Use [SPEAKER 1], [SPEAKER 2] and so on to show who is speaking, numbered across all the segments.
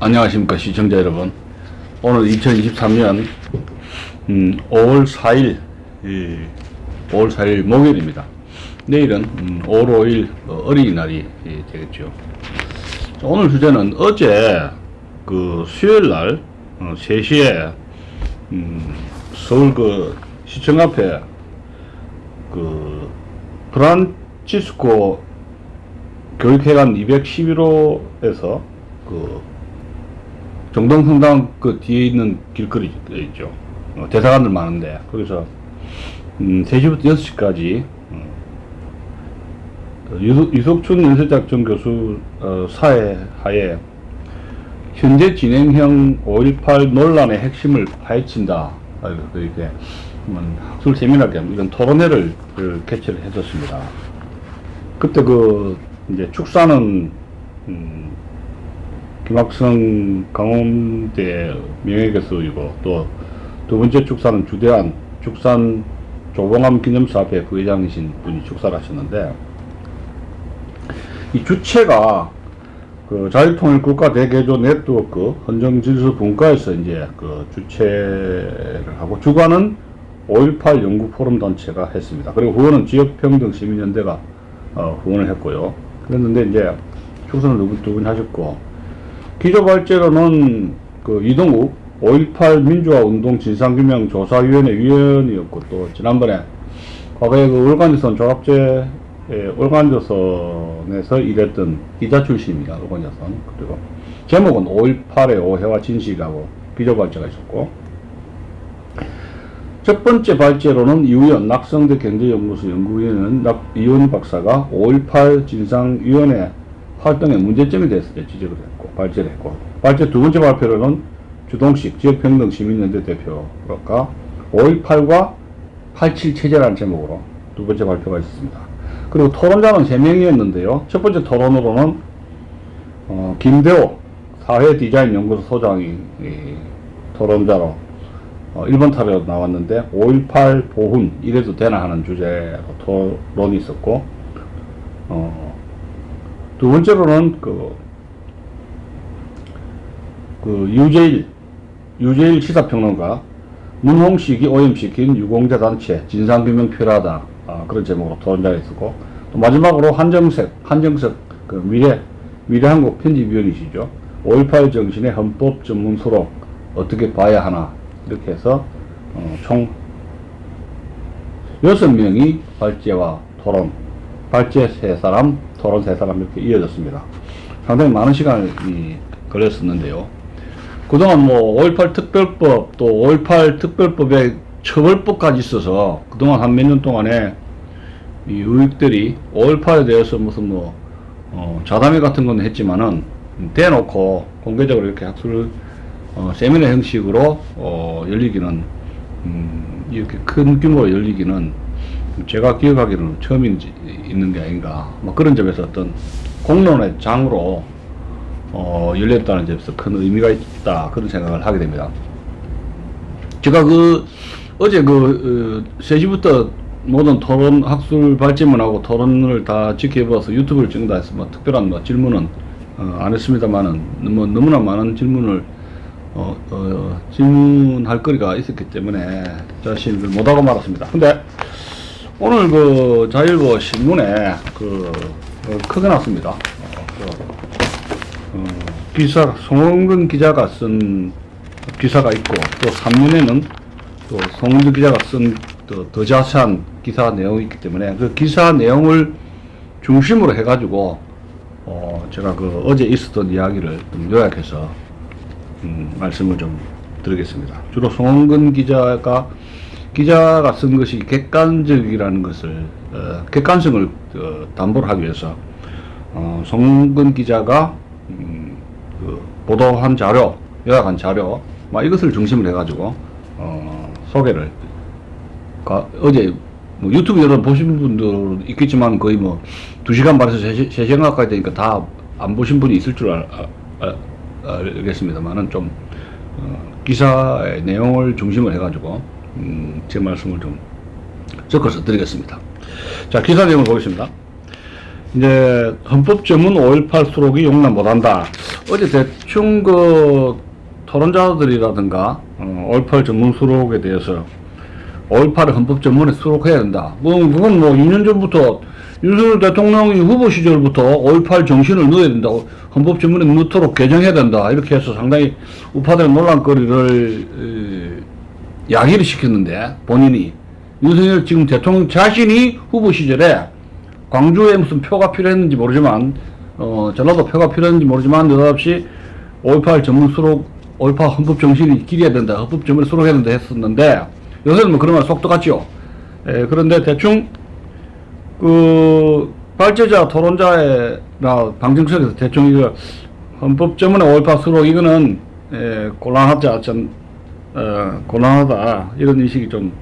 [SPEAKER 1] 안녕하십니까 시청자 여러분. 오늘 2023년 5월 4일 5월 4일 목요일입니다. 내일은 5월 5일 어린이날이 되겠죠. 오늘 주제는 어제 그 수요일날 3시에 서울 그 시청 앞에 그 프란치스코 교육회관 211호에서 그 정동성당 그 뒤에 있는 길거리 있죠. 대사관들 많은데 거기서 3시부터 6시까지 유석춘 연쇄작전 교수 사회 하에 현재 진행형 5.18 논란의 핵심을 파헤친다. 이렇게 학술 세미나 겸 이런 토론회를 개최를 했었습니다. 그때 이제 축사는 김학성 강원대 명예교수이고 또 두 번째 축사는 주대한 축산 조봉암 기념사업회 부회장이신 분이 축사를 하셨는데, 이 주체가 그 자유통일국가 대개조 네트워크 헌정질서 분과에서 이제 그 주체를 하고 주관은 5.18 연구포럼 단체가 했습니다. 그리고 후원은 지역평등시민연대가 후원을 했고요. 그랬는데 이제 축사는 두 분이 하셨고, 기조발제로는 그 이동욱 5.18 민주화운동 진상규명조사위원회 위원이었고, 또 지난번에 과거에 그 월간조선 조합제 월간조선에서 일했던 기자 출신입니다. 월간조선. 그리고 제목은 5.18의 오해와 진실이라고 기조발제가 있었고, 첫 번째 발제로는 이우연 낙성대 경제연구소 연구위원은 이훈 박사가 5.18 진상위원회 활동의 문제점에 대해서 지적을 했고 발제를 했고, 발제 두 번째 발표로는 주동식 지역평등시민연대 대표가 5.18과 87 체제라는 제목으로 두 번째 발표가 있었습니다. 그리고 토론자는 3명이었는데요. 첫 번째 토론으로는 김대호 사회디자인연구소 소장이 토론자로 1번 타로 나왔는데 5.18 보훈 이래도 되나 하는 주제로 토론이 있었고, 두 번째로는 유재일 시사평론가 문홍식이 오염시킨 유공자 단체 진상규명 필요하다, 그런 제목으로 토론자가 있었고, 또 마지막으로 한정석 그 미래한국 편집위원이시죠. 5.18 정신의 헌법 전문서로 어떻게 봐야 하나, 이렇게 해서 총 6명이 발제와 토론, 발제 3사람, 토론 3사람 이렇게 이어졌습니다. 상당히 많은 시간이 걸렸었는데요. 그동안 5.18 특별법, 또 5.18 특별법에 처벌법까지 있어서 그동안 한 몇 년 동안에 이 의익들이 5.18에 대해서 무슨 자담회 같은 건 했지만은 대놓고 공개적으로 이렇게 학술 세미나 형식으로 열리기는 이렇게 큰 규모로 열리기는 제가 기억하기로는 처음 있는 게 아닌가, 그런 점에서 어떤 공론의 장으로 열렸다는 점에서 큰 의미가 있다, 그런 생각을 하게 됩니다. 제가 어제 3시부터 모든 토론 학술 발제문하고 토론을 다 지켜봐서 유튜브를 찍는다 해서 특별한 질문은 안 했습니다만은 너무나 많은 질문을 질문할 거리가 있었기 때문에 자신을 못하고 말았습니다. 근데 오늘 자일보 신문에 크게 났습니다. 기사, 송원근 기자가 쓴 기사가 있고, 또 3면에는 또 송원근 기자가 쓴 더 자세한 기사 내용이 있기 때문에 그 기사 내용을 중심으로 해가지고 제가 어제 있었던 이야기를 좀 요약해서 말씀을 좀 드리겠습니다. 주로 송원근 기자가 쓴 것이 객관적이라는 것을 객관성을 담보를 하기 위해서 송원근 기자가 보도한 자료, 요약한 자료, 이것을 중심으로 해가지고 소개를 어제 유튜브 여러분 보신 분들 있겠지만 거의 2시간 반에서 3시간 가까이 되니까 다 안 보신 분이 있을 줄 알겠습니다만은 좀 기사의 내용을 중심으로 해가지고 제 말씀을 좀 적어서 드리겠습니다. 자, 기사 내용을 보겠습니다. 이제 헌법 전문 5.18 수록이 용납 못한다. 어제 대충 그 토론자들이라든가 5.18 전문 수록에 대해서 5.18을 헌법 전문에 수록해야 된다. 그건 뭐 2년 전부터 윤석열 대통령이 후보 시절부터 5.18 정신을 넣어야 된다. 헌법 전문에 넣도록 개정해야 된다. 이렇게 해서 상당히 우파들의 논란거리를 야기를 시켰는데, 본인이 윤석열 지금 대통령 자신이 후보 시절에 광주에 무슨 표가 필요했는지 모르지만 전라도 표가 필요했는지 모르지만 느닷없이 5.18 전문 수록 5.18 헌법 정신이 기려야 된다. 헌법 전문에 수록해야 된다 했었는데, 요새는 뭐 그런 말 속 똑같죠. 그런데 대충 그 발제자 토론자나 방정석에서 대충 이거 헌법 전문에 5.18 수록 이거는 곤란하다 이런 인식이 좀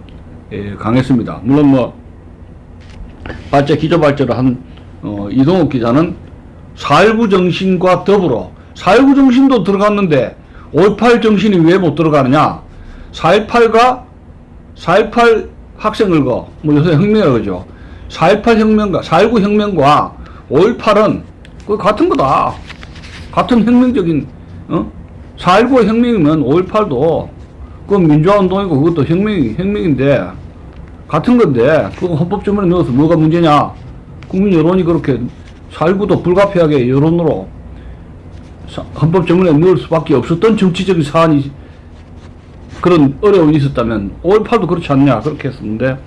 [SPEAKER 1] 강했습니다. 물론 뭐 발제 기조 발제를 한 이동욱 기자는 4.19 정신과 더불어 4.19 정신도 들어갔는데 5.18 정신이 왜 못 들어가느냐? 4.18 학생을거 뭐 요새 혁명이라고 그러죠. 4.18 혁명과 4.19 혁명과 5.18은 그 같은 거다. 같은 혁명적인 4.19 혁명이면 5.18도 그 민주화 운동이고 그것도 혁명인데 같은 건데 그거 헌법 전문에 넣어서 뭐가 문제냐? 국민 여론이 그렇게 4.19도 불가피하게 여론으로 헌법 전문에 넣을 수밖에 없었던 정치적인 사안이 그런 어려움이 있었다면 5.18도 그렇지 않냐 그렇게 했었는데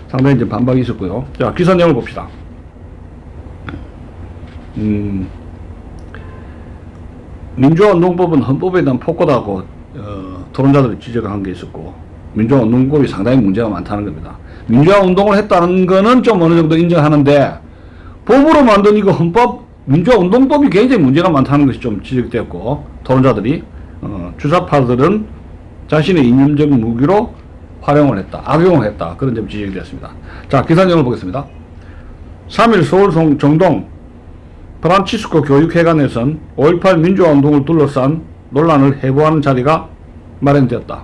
[SPEAKER 1] 상당히 이제 반박이 있었고요. 자, 기사 내용을 봅시다. 민주화운동법은 헌법에 대한 폭거다고 토론자들이 지적을 한 게 있었고, 민주화운동법이 상당히 문제가 많다는 겁니다. 민주화운동을 했다는 거는 좀 어느 정도 인정하는데 법으로 만든 이거 헌법 민주화운동법이 굉장히 문제가 많다는 것이 좀 지적되었고, 토론자들이 주사파들은 자신의 이념적 무기로 활용을 했다, 악용을 했다, 그런 점 지적이 되었습니다. 자, 기사 내용을 보겠습니다. 3일 서울 정동 프란치스코 교육회관에선 5.18 민주화운동을 둘러싼 논란을 해부하는 자리가 마련되었다.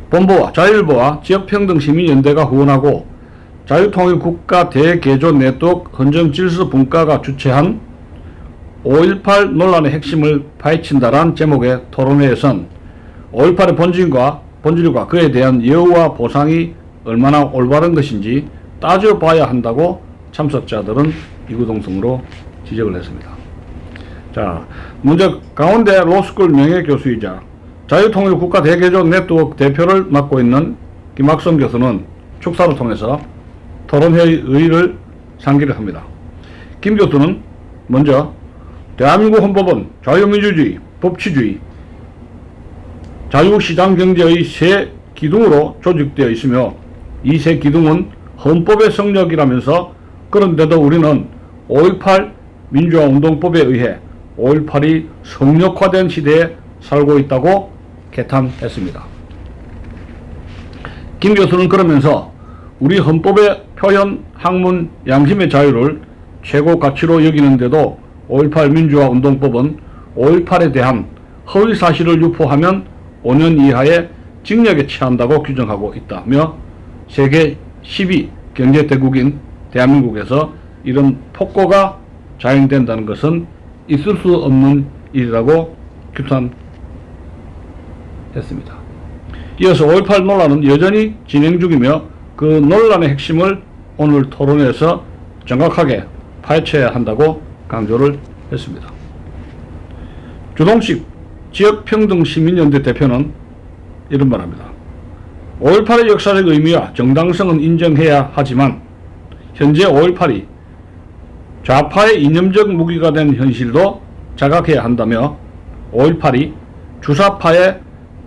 [SPEAKER 1] 본부와 자유일보와 지역평등시민연대가 후원하고 자유통일국가 대개조 네트워크 헌정질서분과가 주최한 5.18 논란의 핵심을 파헤친다란 제목의 토론회에선 5.18의 본질과 그에 대한 예우와 보상이 얼마나 올바른 것인지 따져봐야 한다고 참석자들은 이구동성으로 지적을 했습니다. 자, 먼저 강원대 로스쿨 명예교수이자 자유통일국가 대개조 네트워크 대표를 맡고 있는 김학성 교수는 축사를 통해서 토론회의 의의를 상기를 합니다. 김 교수는 먼저 대한민국 헌법은 자유민주주의, 법치주의, 자유시장경제의 세 기둥으로 조직되어 있으며 이 세 기둥은 헌법의 성역이라면서, 그런데도 우리는 5.18 민주화운동법에 의해 5.18이 성역화된 시대에 살고 있다고 개탄했습니다. 김 교수는 그러면서 우리 헌법의 표현, 학문, 양심의 자유를 최고 가치로 여기는데도 5.18 민주화운동법은 5.18에 대한 허위사실을 유포하면 5년 이하의 징역에 처한다고 규정하고 있다며 세계 10위 경제대국인 대한민국에서 이런 폭거가 자행된다는 것은 있을 수 없는 일이라고 규탄했습니다. 이어서 5.18 논란은 여전히 진행 중이며 그 논란의 핵심을 오늘 토론에서 정확하게 파헤쳐야 한다고 강조를 했습니다. 주동식 지역평등시민연대 대표는 이런 말합니다. 5.18의 역사적 의미와 정당성은 인정해야 하지만 현재 5.18이 좌파의 이념적 무기가 된 현실도 자각해야 한다며 5.18이 주사파의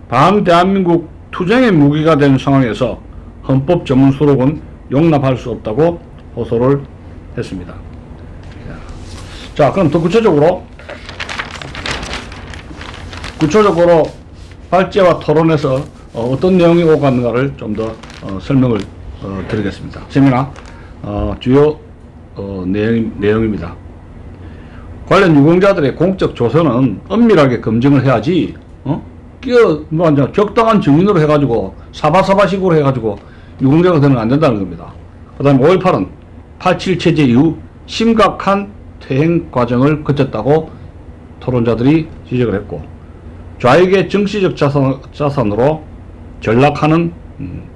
[SPEAKER 1] 반대한민국 투쟁의 무기가 된 상황에서 헌법 전문 수록은 용납할 수 없다고 호소를 했습니다. 자, 그럼 더 구체적으로 발제와 토론에서 어떤 내용이 오갔는가를 좀 더 설명을 드리겠습니다. 세미나 주요 내용입니다. 관련 유공자들의 공적 조서는 엄밀하게 검증을 해야지 적당한 증인으로 해가지고 사바사바식으로 해가지고 유공자가 되면 안 된다는 겁니다. 그 다음에 5.18은 87 체제 이후 심각한 퇴행 과정을 거쳤다고 토론자들이 지적을 했고, 좌익의 정치적 자산으로 전락하는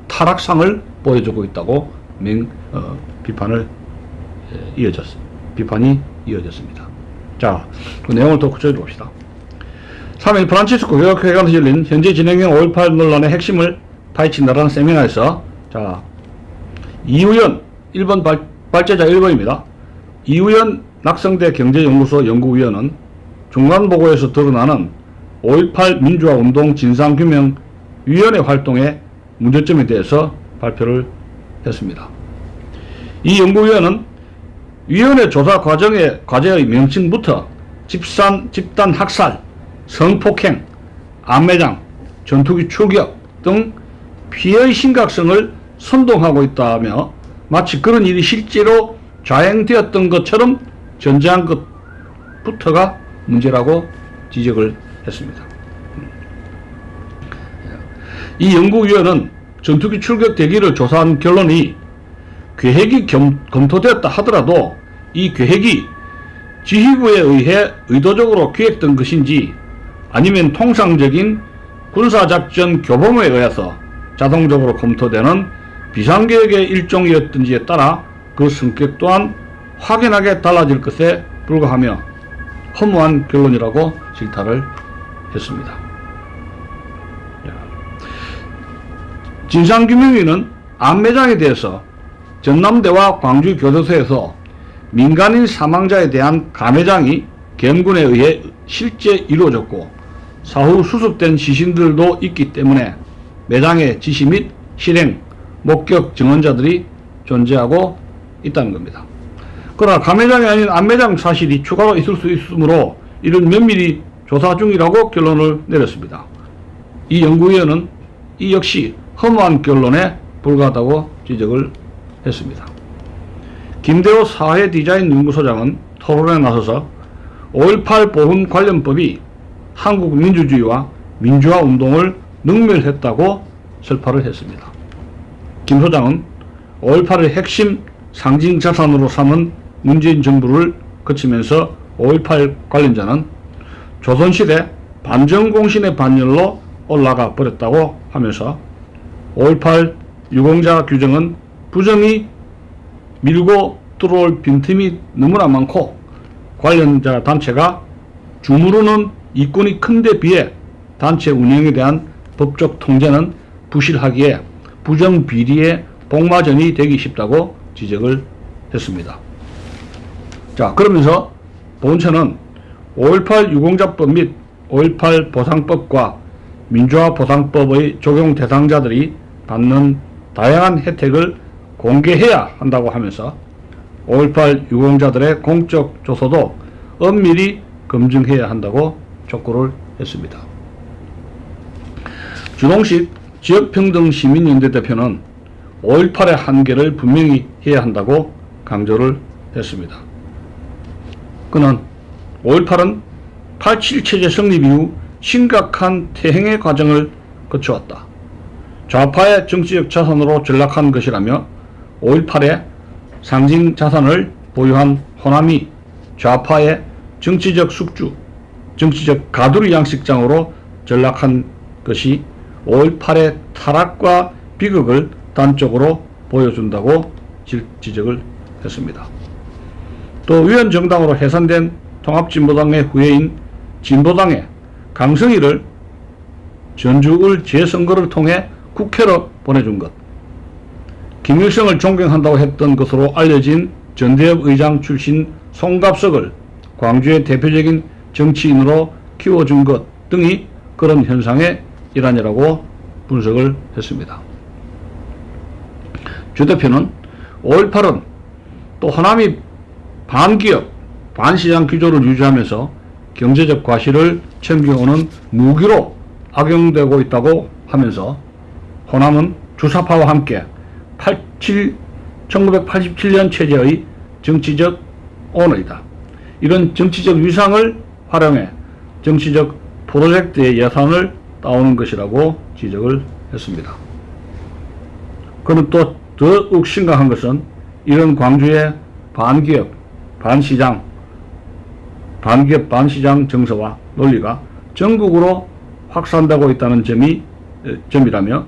[SPEAKER 1] 타락상을 보여주고 있다고 비판이 이어졌습니다. 자, 그 내용을 더 구체적으로 봅시다. 3일 프란치스코 교역회관에서 열린 현재 진행형 5.18 논란의 핵심을 파헤친다라는 세미나에서, 자, 이우연 1번 발제자 1번입니다. 이우연 낙성대 경제연구소 연구위원은 중간보고에서 드러나는 5.18 민주화운동 진상규명위원회 활동의 문제점에 대해서 발표를 했습니다. 이 연구위원은 위원회 조사 과제의 명칭부터 집단 학살, 성폭행, 암매장, 전투기 출격 등 피해의 심각성을 선동하고 있다며 마치 그런 일이 실제로 자행되었던 것처럼 전제한 것부터가 문제라고 지적을 했습니다. 이 연구위원은 전투기 출격 대기를 조사한 결론이 계획이 검토되었다 하더라도 이 계획이 지휘부에 의해 의도적으로 기획된 것인지 아니면 통상적인 군사작전 교범에 의해서 자동적으로 검토되는 비상계획의 일종이었던지에 따라 그 성격 또한 확연하게 달라질 것에 불과하며 허무한 결론이라고 질타를 했습니다. 진상규명위는 암매장에 대해서 전남대와 광주 교도소에서 민간인 사망자에 대한 감매장이 경군에 의해 실제 이루어졌고 사후 수습된 시신들도 있기 때문에 매장의 지시 및 실행, 목격 증언자들이 존재하고 있다는 겁니다. 그러나 감매장이 아닌 암매장 사실이 추가로 있을 수 있으므로 이를 면밀히 조사 중이라고 결론을 내렸습니다. 이 연구위원은 이 역시 허무한 결론에 불과하다고 지적을 했습니다. 김대호 사회디자인연구소장은 토론에 나서서 5.18 보훈 관련법이 한국 민주주의와 민주화 운동을 능멸했다고 설파를 했습니다. 김 소장은 5.18의 핵심 상징 자산으로 삼은 문재인 정부를 거치면서 5.18 관련자는 조선시대 반정공신의 반열로 올라가 버렸다고 하면서 5.18 유공자 규정은 부정이 밀고 들어올 빈틈이 너무나 많고 관련자 단체가 주무르는 이권이 큰데 비해 단체 운영에 대한 법적 통제는 부실하기에 부정비리의 복마전이 되기 쉽다고 지적을 했습니다. 자, 그러면서 본처는 5.18 유공자법 및 5.18 보상법과 민주화 보상법의 적용 대상자들이 받는 다양한 혜택을 공개해야 한다고 하면서 5.18 유공자들의 공적 조서도 엄밀히 검증해야 한다고 촉구를 했습니다. 주동식 지역평등시민연대 대표는 5.18의 한계를 분명히 해야 한다고 강조를 했습니다. 그는 5.18은 87 체제 성립 이후 심각한 퇴행의 과정을 거쳐왔다. 좌파의 정치적 자산으로 전락한 것이라며 5.18의 상징 자산을 보유한 호남이 좌파의 정치적 숙주, 정치적 가두리 양식장으로 전락한 것이 5.18의 타락과 비극을 단적으로 보여준다고 지적을 했습니다. 또 위원정당으로 해산된 통합진보당의 후예인 진보당의 강성희를 전주을 재선거를 통해 국회로 보내준 것, 김일성을 존경한다고 했던 것으로 알려진 전대협 의장 출신 송갑석을 광주의 대표적인 정치인으로 키워준 것 등이 그런 현상의 일환이라고 분석을 했습니다. 주 대표는 5.18은 또 호남이 반기업, 반시장 기조를 유지하면서 경제적 과실을 챙겨오는 무기로 악용되고 있다고 하면서 호남은 주사파와 함께 1987년 체제의 정치적 오너이다. 이런 정치적 위상을 활용해 정치적 프로젝트의 예산을 따오는 것이라고 지적을 했습니다. 그는 또 더욱 심각한 것은 이런 광주의 반기업, 반시장, 반기업 반시장 정서와 논리가 전국으로 확산되고 있다는 점이라며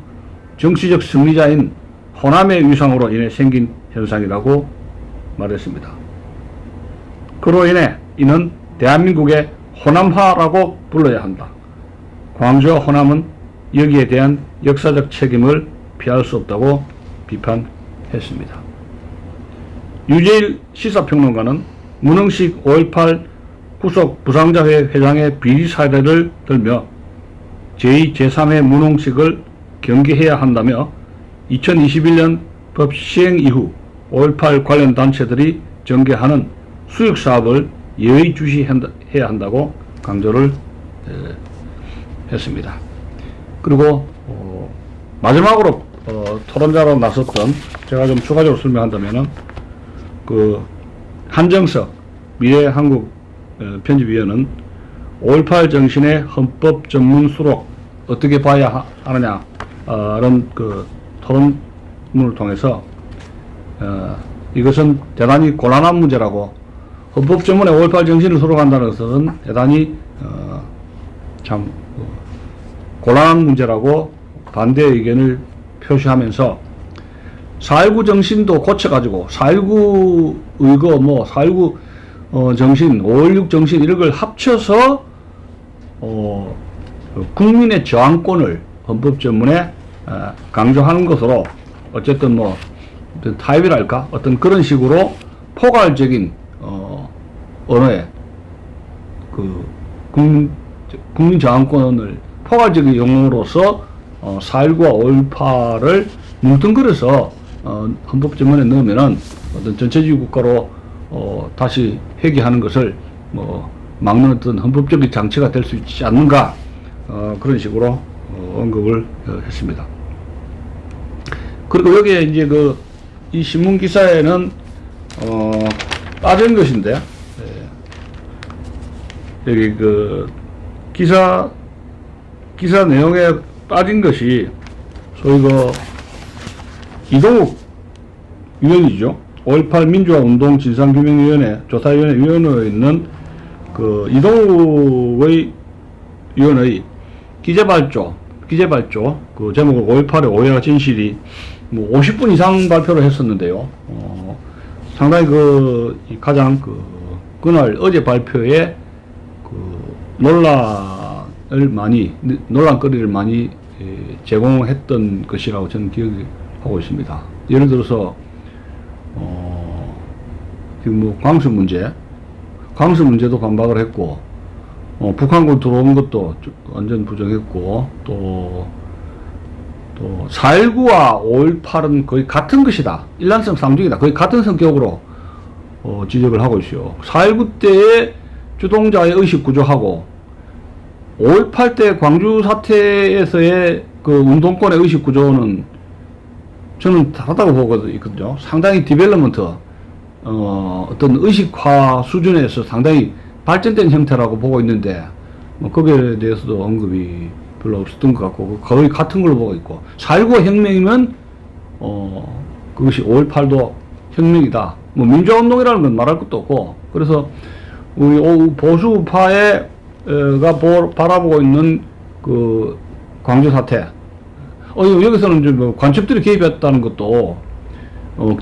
[SPEAKER 1] 정치적 승리자인 호남의 위상으로 인해 생긴 현상이라고 말했습니다. 그로 인해 이는 대한민국의 호남화라고 불러야 한다. 광주와 호남은 여기에 대한 역사적 책임을 피할 수 없다고 비판했습니다. 유재일 시사평론가는 문흥식 5.18 구속 부상자회 회장의 비리 사례를 들며 제2, 제3회 문흥식을 경계해야 한다며 2021년 법 시행 이후 5.18 관련 단체들이 전개하는 수익사업을 예의주시해야 한다고 강조를 했습니다. 그리고 마지막으로 토론자로 나섰던, 제가 좀 추가적으로 설명한다면은 그 한정석 미래한국 편집위원은 5.18 정신의 헌법 전문 수록 어떻게 봐야 하느냐, 이런 그 토론문을 통해서 이것은 대단히 곤란한 문제라고, 헌법 전문에 5.18 정신을 수록한다는 것은 대단히 참 곤란한 문제라고 반대 의견을 표시하면서 4.19 정신도 고쳐가지고 4.19 의거, 4.19 정신, 5.16 정신 이런 걸 합쳐서 국민의 저항권을 헌법 전문에 강조하는 것으로 어쨌든 타협이랄까 어떤 그런 식으로 포괄적인 언어에 그 국민 저항권을 포괄적인 용어로서 4.19와 5.18을 뭉뚱그려서 헌법 전문에 넣으면은 어떤 전체주의 국가로 다시 회귀하는 것을 막는 어떤 헌법적인 장치가 될 수 있지 않는가, 그런 식으로 언급을 했습니다. 그리고 여기에 이제 이 신문 기사에는 빠진 것인데, 여기 기사 내용에 빠진 것이 소위 이동욱 위원이죠. 5.18 민주화운동 진상규명위원회 조사위원회 위원으로 있는 이동욱의 위원의 기재발조 그 제목을 5.18의 오해와 진실이 50분 이상 발표를 했었는데요. 상당히 가장 그날 어제 발표에 논란거리를 많이 제공했던 것이라고 저는 기억하고 있습니다. 예를 들어서 지금 광수 문제도 반박을 했고, 북한군 들어온 것도 완전 부정했고, 또 4.19와 5.18은 거의 같은 것이다, 일란성 상징이다, 거의 같은 성격으로 지적을 하고 있어요. 4.19 때의 주동자의 의식 구조하고 5.18 때 광주 사태에서의 운동권의 의식 구조는 저는 다르다고 보거든요. 상당히 디벨롭먼트, 어떤 의식화 수준에서 상당히 발전된 형태라고 보고 있는데, 거기에 대해서도 언급이 별로 없었던 것 같고, 거의 같은 걸로 보고 있고, 4.19 혁명이면, 그것이 5.18도 혁명이다. 민주화운동이라는 건 말할 것도 없고, 그래서 우리 보수파가 바라보고 있는 광주 사태, 여기서는 좀 관첩들이 개입했다는 것도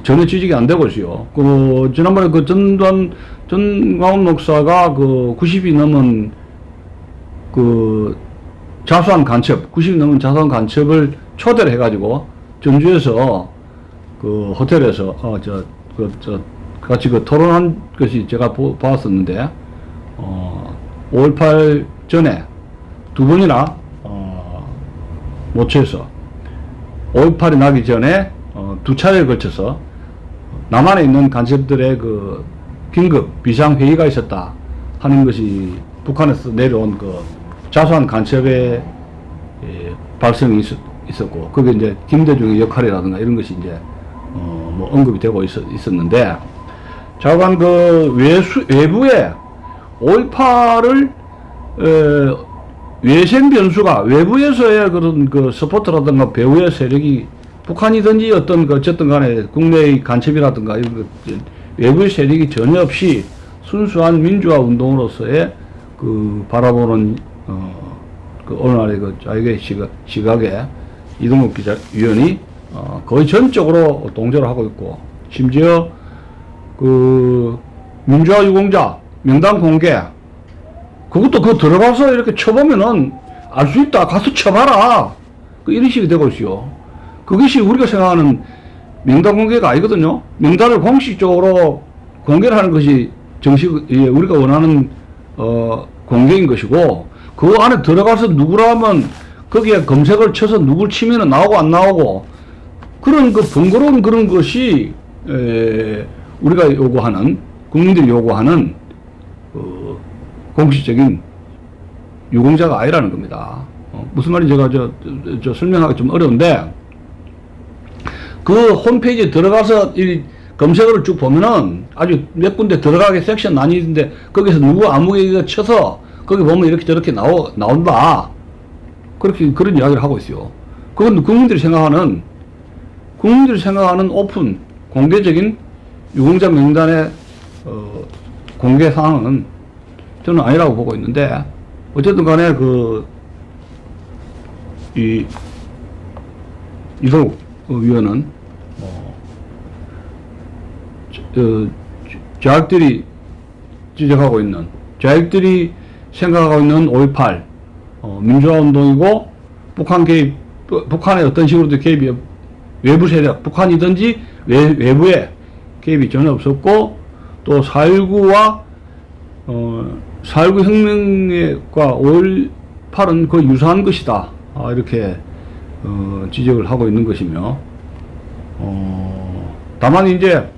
[SPEAKER 1] 전혀 지적이 안 되고 있어요. 지난번에 전광훈 목사가 90이 넘은 자수한 간첩, 90이 넘은 자수한 간첩을 초대를 해가지고 전주에서 호텔에서 같이 토론한 것이 제가 봤었는데, 5.18 전에 두 번이나 모처에서 5.18이 나기 전에 두 차례에 걸쳐서 남한에 있는 간첩들의 긴급 비상회의가 있었다 하는 것이 북한에서 내려온 자수한 간첩의 발생이 있었고, 그게 이제 김대중의 역할이라든가 이런 것이 이제 언급이 되고 있었는데, 좌우간 외부에 5.18을 외생 변수가 외부에서의 그런 서포트라든가 배후의 세력이 북한이든지 어쨌든 간에 국내의 간첩이라든가 이런 외부의 세력이 전혀 없이 순수한 민주화 운동으로서의 그 바라보는 그 오늘날의 그 자유의 시각에 이동국 위원이 거의 전적으로 동조를 하고 있고, 심지어 그 민주화 유공자 명단 공개, 그것도 그 들어가서 이렇게 쳐보면은 알 수 있다, 가서 쳐봐라, 그 이런 식이 되고 있어요. 그것이 우리가 생각하는 명단 공개가 아니거든요. 명단을 공식적으로 공개를 하는 것이 우리가 원하는 공개인 것이고, 그 안에 들어가서 누구라면 거기에 검색을 쳐서 누굴 치면은 나오고 안 나오고, 그런 그 번거로운 그런 것이 우리가 요구하는, 국민들이 요구하는 공식적인 유공자가 아니라는 겁니다. 무슨 말인지 제가 저 설명하기 좀 어려운데, 그 홈페이지에 들어가서 이 검색어를 쭉 보면은 아주 몇 군데 들어가게 섹션 나뉘는데, 거기서 누구 아무개가 쳐서 거기 보면 이렇게 저렇게 나온다, 그렇게 그런 이야기를 하고 있어요. 그건 국민들이 생각하는 오픈 공개적인 유공자 명단의 공개 사항은 저는 아니라고 보고 있는데, 어쨌든 간에 이동국 위원은 자익들이 지적하고 있는, 자익들이 생각하고 있는 5.18 민주화 운동이고, 북한의 어떤 식으로도 개입이, 외부 세력, 북한이든지 외부에 개입이 전혀 없었고, 또 4.19와 4.19 혁명과 5.18은 거의 유사한 것이다, 이렇게 지적을 하고 있는 것이며, 다만 이제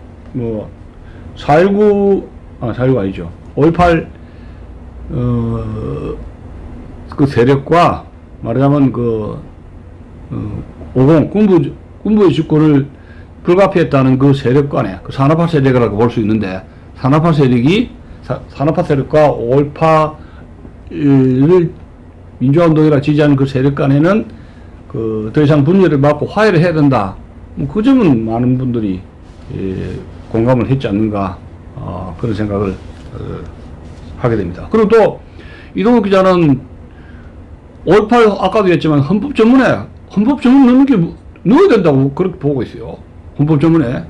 [SPEAKER 1] 4.19 아니죠, 5.18 그 세력과 말하자면 50 군부의 집권을 불가피했다는 그 세력 간에, 그 산업화 세력이라고 볼 수 있는데, 산업화 세력과 5.18을 민주화운동이라 지지하는 그 세력 간에는 더 이상 분열을 막고 화해를 해야 된다, 그 점은 많은 분들이 공감을 했지 않는가, 그런 생각을 하게 됩니다. 그리고 또 이동국 기자는 5.18 아까도 했지만 헌법 전문 넣어야 된다고 그렇게 보고 있어요. 헌법 전문에.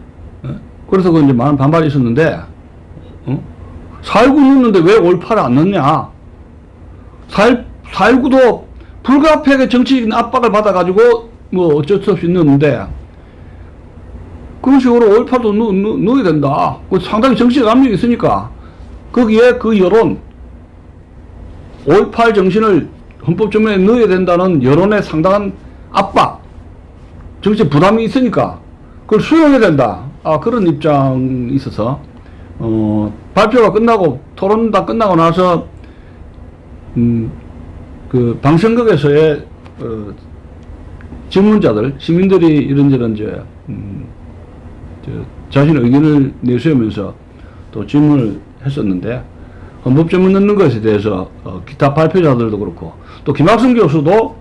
[SPEAKER 1] 그래서 그 이제 많은 반발이 있었는데, 4.19 넣었는데 왜 5.18을 안 넣냐? 4.19도 불가피하게 정치적인 압박을 받아가지고 어쩔 수 없이 넣었는데, 그런 식으로 5.18도 넣어야 된다. 상당히 정치적 압력이 있으니까, 거기에 그 여론, 5.18 정신을 헌법 전문에 넣어야 된다는 여론의 상당한 압박, 정치적 부담이 있으니까 그걸 수용해야 된다, 그런 입장이 있어서 발표가 끝나고, 토론 다 끝나고 나서 그 방송국에서의 질문자들, 시민들이 이런저런 자신의 의견을 내세우면서 또 질문을 했었는데, 헌법 전문 넣는 것에 대해서 기타 발표자들도 그렇고, 또 김학성 교수도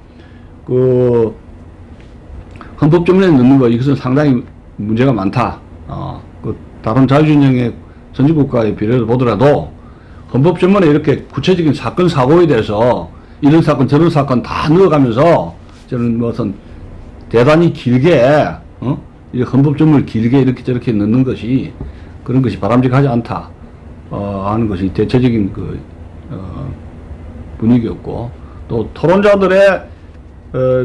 [SPEAKER 1] 헌법 전문에 넣는 거, 이것은 상당히 문제가 많다. 다른 자유진영의 선진국가에 비례해서 보더라도 헌법 전문에 이렇게 구체적인 사건 사고에 대해서 이런 사건 저런 사건 다 넣어가면서 저는 무슨 대단히 길게 이 헌법 전문을 길게 이렇게 저렇게 넣는 것이, 그런 것이 바람직하지 않다 하는 것이 대체적인 분위기였고, 또 토론자들의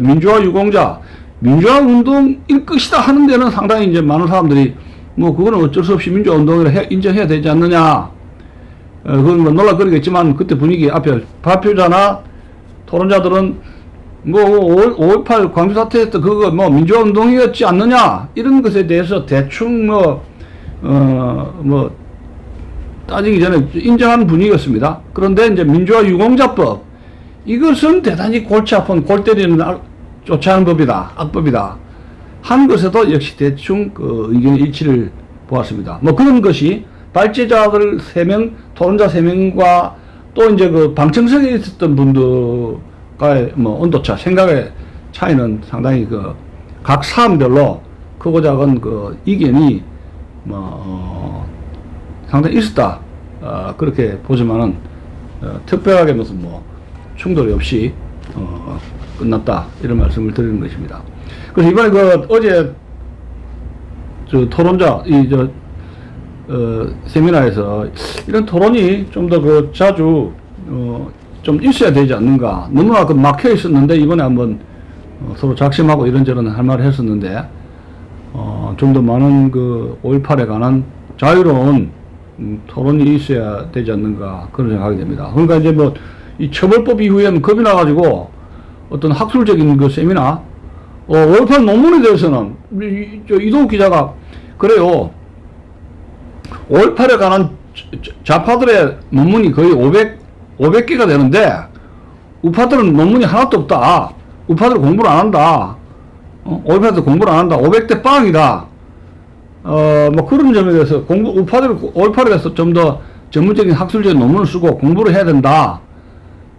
[SPEAKER 1] 민주화 유공자, 민주화 운동일 것이다 하는 데는 상당히 이제 많은 사람들이 그거는 어쩔 수 없이 민주화 운동이라 인정해야 되지 않느냐, 그건 놀랄거리겠지만, 그때 분위기 앞에 발표자나 토론자들은 5.18 광주 사태 때 그거 민주화 운동이었지 않느냐, 이런 것에 대해서 대충 따지기 전에 인정하는 분위기였습니다. 그런데 이제 민주화 유공자법, 이것은 대단히 골치 아픈, 골 때리는 쫓아하는 법이다, 악법이다 한 것에도 역시 대충 의견의 일치를 보았습니다. 그런 것이 발제자들 3명, 토론자 3명과 또 이제 방청석에 있었던 분들과의 온도차, 생각의 차이는 상당히 각 사안별로 크고 작은 이견이 상당히 있었다, 그렇게 보지만은 특별하게 무슨 뭐 충돌이 없이 끝났다 이런 말씀을 드리는 것입니다. 그래서 이번에 그 어제 저 토론자 세미나에서 이런 토론이 좀 더 그 자주 좀 있어야 되지 않는가. 너무나 그 막혀 있었는데 이번에 한번 서로 작심하고 이런저런 할 말을 했었는데 좀 더 많은 그 5.18에 관한 자유로운 토론이 있어야 되지 않는가 그런 생각이 됩니다. 그러니까 이제 뭐 이 처벌법 이후에는 겁이 나가지고 어떤 학술적인 그 세미나 5.18 논문에 대해서는 이동욱 기자가 그래요. 5.18에 관한 좌파들의 논문이 거의 500개가 되는데 우파들은 논문이 하나도 없다. 우파들은 공부를 안 한다. 5.18도 공부를 안 한다. 500대 빵이다. 뭐 그런 점에 대해서 우파들은 5.18에 대해서 좀 더 전문적인 학술적인 논문을 쓰고 공부를 해야 된다.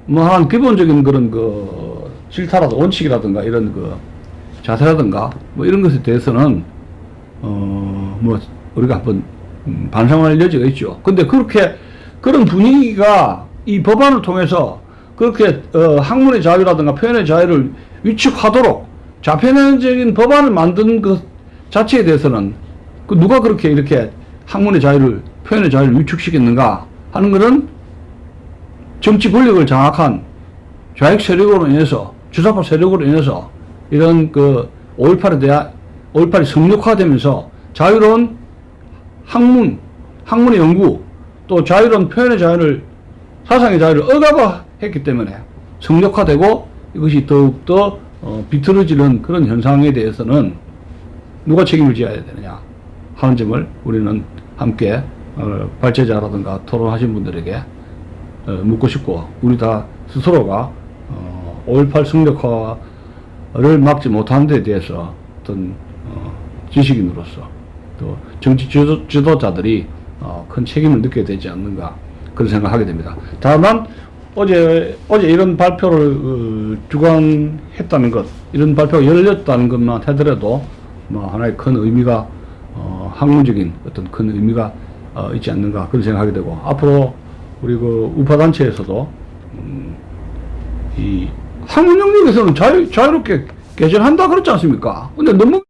[SPEAKER 1] 뭐 한 기본적인 그런 그 질타라든가 원칙이라든가 이런 그 자세라든가 뭐 이런 것에 대해서는 뭐 우리가 한번 반성할 여지가 있죠. 근데 그렇게 그런 분위기가 이 법안을 통해서 그렇게 학문의 자유라든가 표현의 자유를 위축하도록 좌편적인 법안을 만든 것 자체에 대해서는 그 누가 그렇게 이렇게 학문의 자유를 표현의 자유를 위축시켰는가 하는 것은 정치 권력을 장악한 좌익 세력으로 인해서 주사파 세력으로 인해서 이런 그 5.18이 성역화되면서 자유로운 학문의 연구 또 자유로운 표현의 자유를 사상의 자유를 억압했기 때문에 성역화되고 이것이 더욱더 비틀어지는 그런 현상에 대해서는 누가 책임을 져야 되느냐 하는 점을 우리는 함께 발제자라든가 토론하신 분들에게 묻고 싶고 우리 다 스스로가 5.18 성역화를 막지 못한 데 대해서 어떤 지식인으로서 또 정치 지도자들이 큰 책임을 느껴야 되지 않는가 그런 생각을 하게 됩니다. 다만 어제 이런 발표를 주관했다는 것, 이런 발표가 열렸다는 것만 하더라도 뭐 하나의 큰 의미가 학문적인 어떤 큰 의미가 있지 않는가 그런 생각하게 되고 앞으로 우리 그 우파 단체에서도 이 학문 영역에서는 자유롭게 개정한다 그렇지 않습니까? 근데 너무